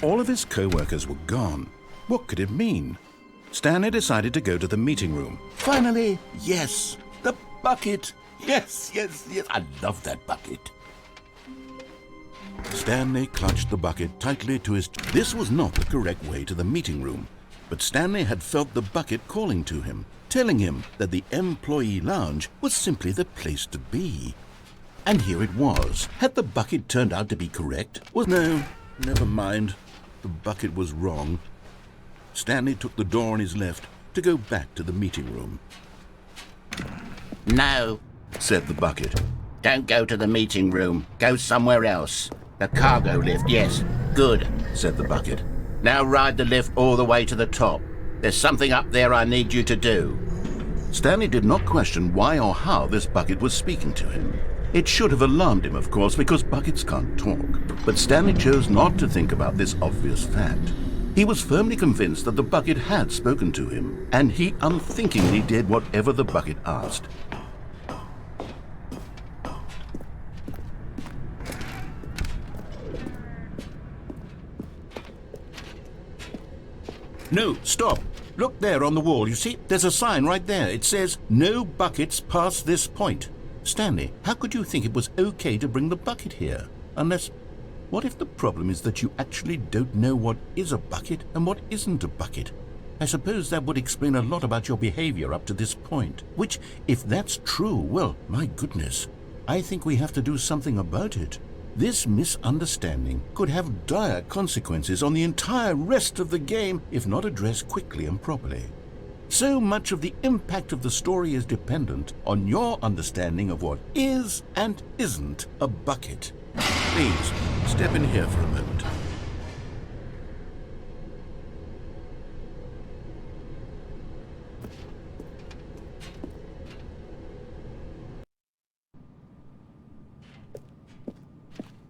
All of his co-workers were gone. What could it mean? Stanley decided to go to the meeting room. Finally, yes, the bucket. Yes, I love that bucket. Stanley clutched the bucket tightly to his... This was not the correct way to the meeting room, but Stanley had felt the bucket calling to him, telling him that the employee lounge was simply the place to be. And here it was. Had the bucket turned out to be correct? No, never mind. The bucket was wrong. Stanley took the door on his left to go back to the meeting room. No, Said the bucket. don't go to the meeting room. Go somewhere else. The cargo lift, yes. Good, Said the bucket. Now ride the lift all the way to the top. There's something up there I need you to do. Stanley did not question why or how this bucket was speaking to him. It should have alarmed him, of course, because buckets can't talk. But Stanley chose not to think about this obvious fact. He was firmly convinced that the bucket had spoken to him, and he unthinkingly did whatever the bucket asked. No, stop. Look there on the wall, you see? There's a sign right there. It says, "No buckets past this point." Stanley, how could you think it was okay to bring the bucket here? Unless, what if the problem is that you actually don't know what is a bucket and what isn't a bucket? I suppose that would explain a lot about your behavior up to this point. Which, if that's true, well, my goodness, I think we have to do something about it. This misunderstanding could have dire consequences on the entire rest of the game if not addressed quickly and properly. So much of the impact of the story is dependent on your understanding of what is and isn't a bucket. Please, step in here for a moment.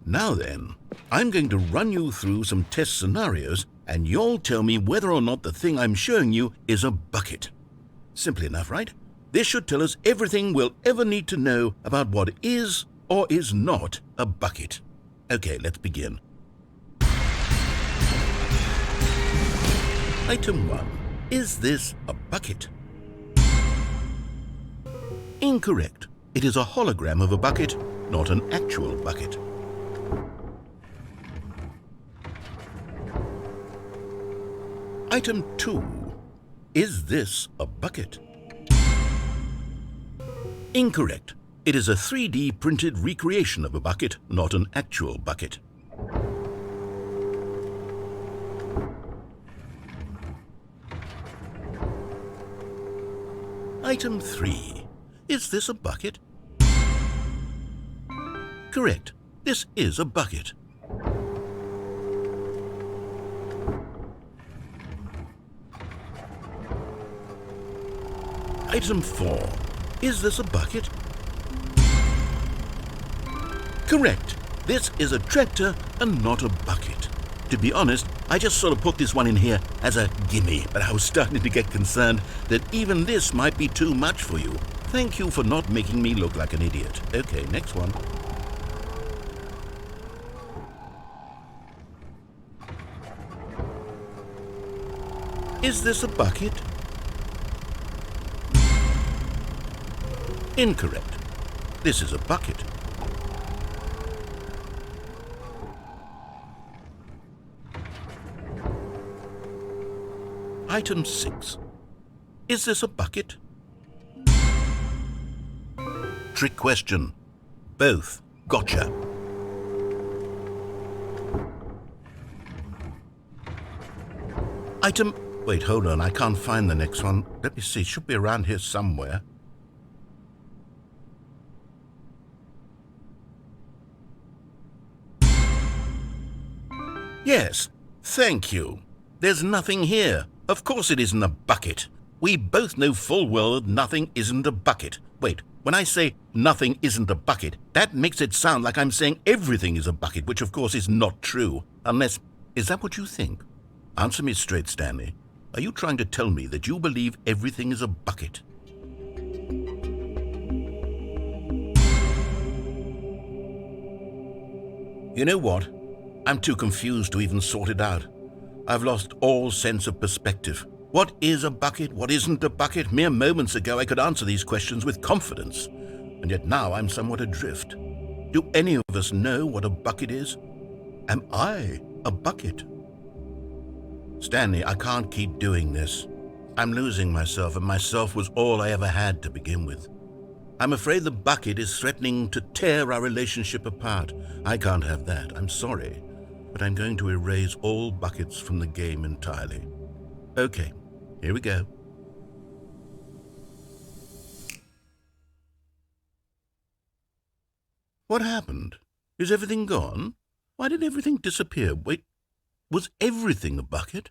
Now then, I'm going to run you through some test scenarios, and you'll tell me whether or not the thing I'm showing you is a bucket. Simple enough, right? This should tell us everything we'll ever need to know about what is or is not a bucket. Okay, let's begin. Item 1. Is this a bucket? Incorrect. It is a hologram of a bucket, not an actual bucket. Item 2. Is this a bucket? Incorrect. It is a 3D printed recreation of a bucket, not an actual bucket. Item 3. Is this a bucket? Correct. This is a bucket. Item 4. Is this a bucket? Correct. This is a tractor and not a bucket. To be honest, I just sort of put this one in here as a gimme, but I was starting to get concerned that even this might be too much for you. Thank you for not making me look like an idiot. Okay, next one. Is this a bucket? Incorrect. This is a bucket. Item 6. Is this a bucket? Trick question. Both. Gotcha. Item... Wait, hold on. I can't find the next one. Let me see. It should be around here somewhere. Yes, thank you. There's nothing here. Of course it isn't a bucket. We both know full well that nothing isn't a bucket. Wait, when I say nothing isn't a bucket, that makes it sound like I'm saying everything is a bucket, which of course is not true. Unless, is that what you think? Answer me straight, Stanley. Are you trying to tell me that you believe everything is a bucket? You know what? I'm too confused to even sort it out. I've lost all sense of perspective. What is a bucket? What isn't a bucket? Mere moments ago I could answer these questions with confidence, and yet now I'm somewhat adrift. Do any of us know what a bucket is? Am I a bucket? Stanley, I can't keep doing this. I'm losing myself, and myself was all I ever had to begin with. I'm afraid the bucket is threatening to tear our relationship apart. I can't have that. I'm sorry, but I'm going to erase all buckets from the game entirely. Okay, here we go. What happened? Is everything gone? Why did everything disappear? Wait, was everything a bucket?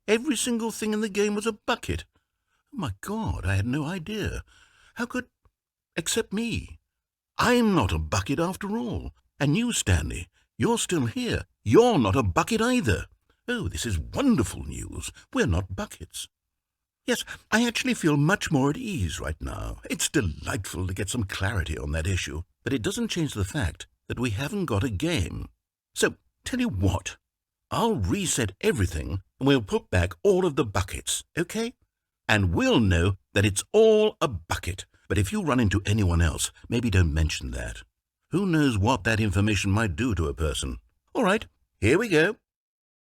Every single thing in the game was a bucket. Oh my God, I had no idea. How could... except me. I'm not a bucket after all. And you, Stanley, you're still here. You're not a bucket either. Oh, this is wonderful news. We're not buckets. Yes, I actually feel much more at ease right now. It's delightful to get some clarity on that issue, but it doesn't change the fact that we haven't got a game. So, tell you what, I'll reset everything and we'll put back all of the buckets, okay? And we'll know that it's all a bucket. But if you run into anyone else, maybe don't mention that. Who knows what that information might do to a person? All right, here we go.